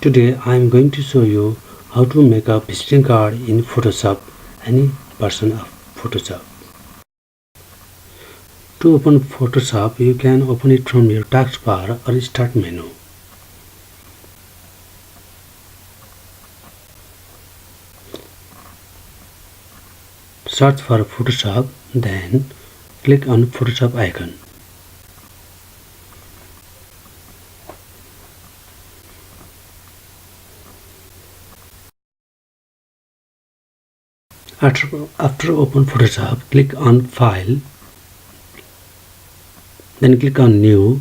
Today I am going to show you how to make a visiting card in Photoshop, any version of Photoshop. To open Photoshop, you can open it from your taskbar or start menu. Search for Photoshop, then click on Photoshop icon. After open Photoshop, click on File, then click on New,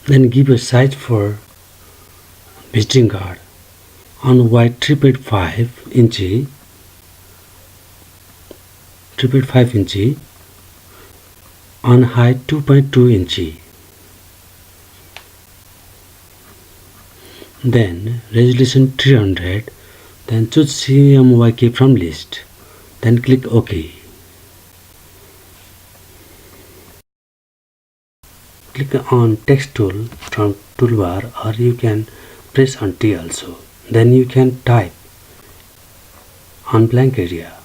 then give a size for visiting card. On wide 3.5 inch, on height 2.2 inch. Then resolution 300, then choose CMYK from list, then click OK. Click on text tool from toolbar, or you can press on T also. Then you can type on blank area.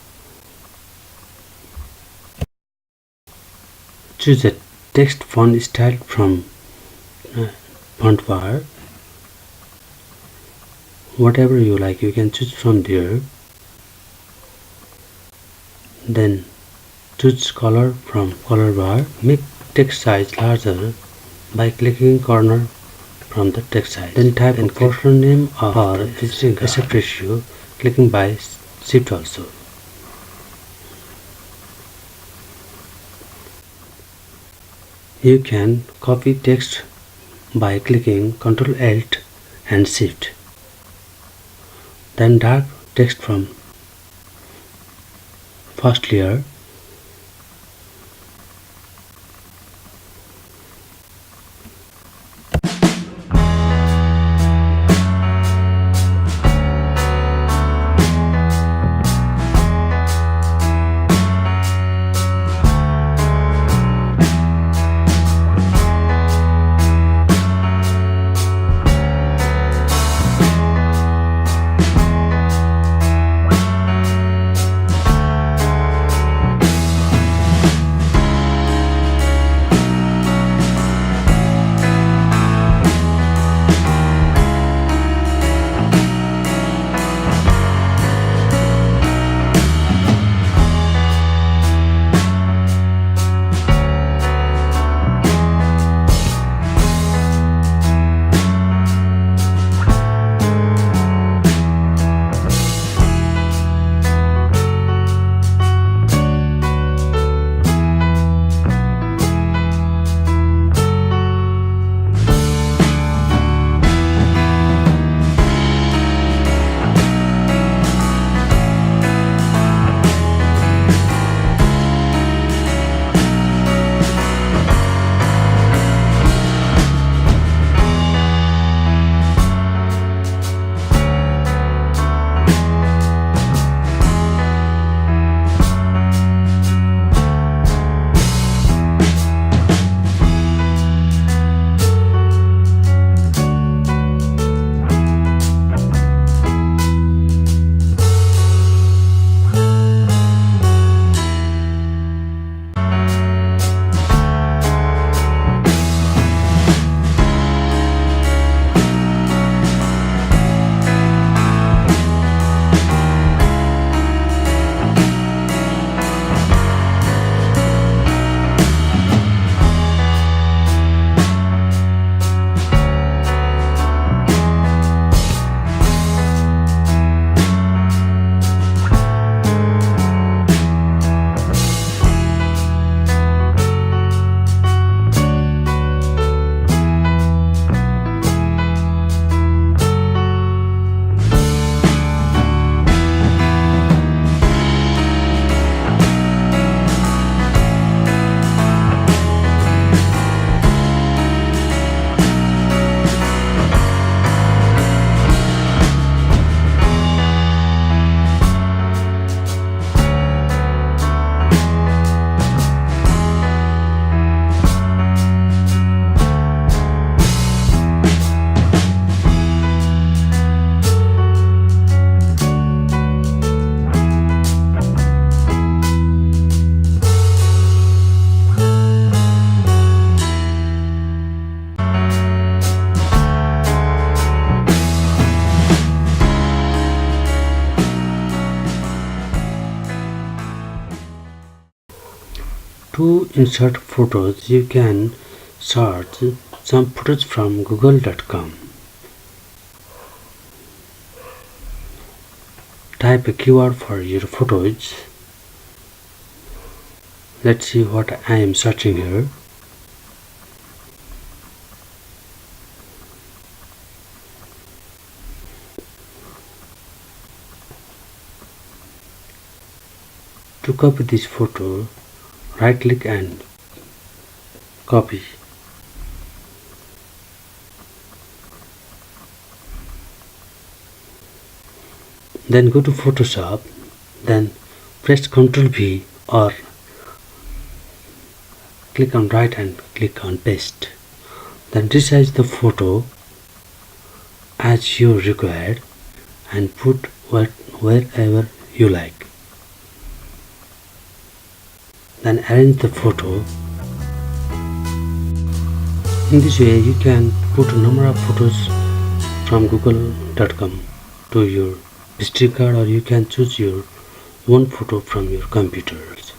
Choose a text font style from font bar. Whatever you like, you can choose from there. Then choose color from color bar. Make text size larger by clicking corner from the text size. Then type in cursor name or aspect ratio, clicking by shift also. You can copy text by clicking Ctrl Alt and Shift. Then drag text from first layer. To insert photos, you can search some photos from google.com. Type a keyword for your photos. Let's see what I am searching here. To copy this photo, right click and copy. Then go to Photoshop, then press Ctrl V or click on right and click on paste. Then resize the photo as you required and put wherever you like. Then arrange the photo. In this way you can put a number of photos from google.com to your history card, or you can choose your one photo from your computers.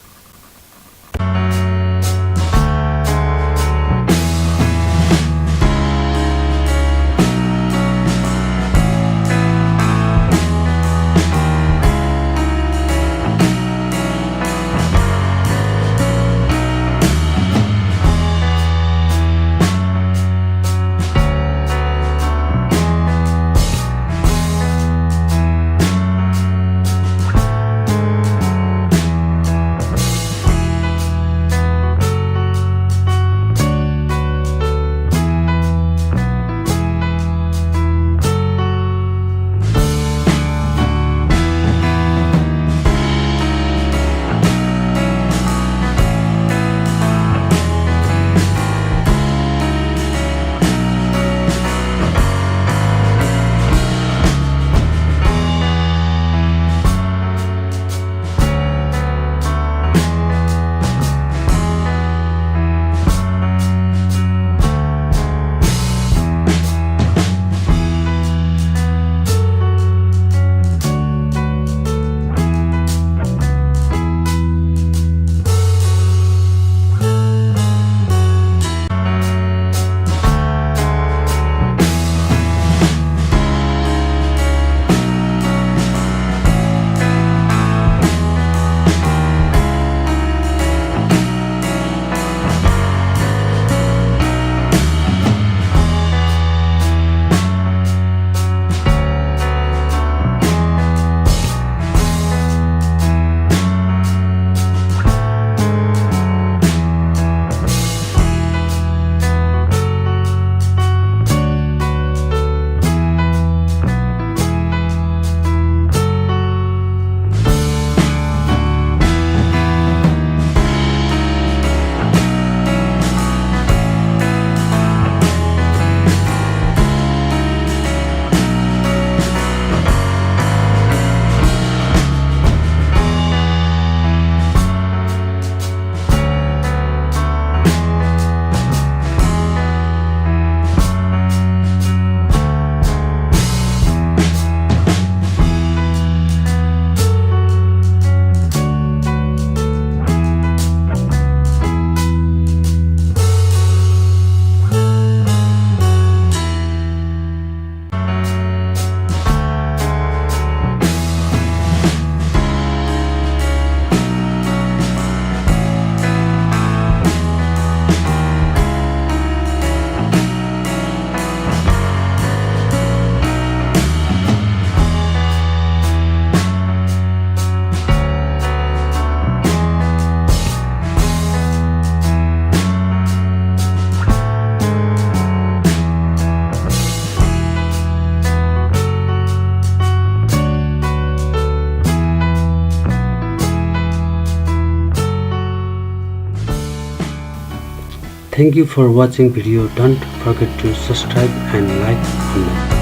Thank you for watching video. Don't forget to subscribe and like, comment.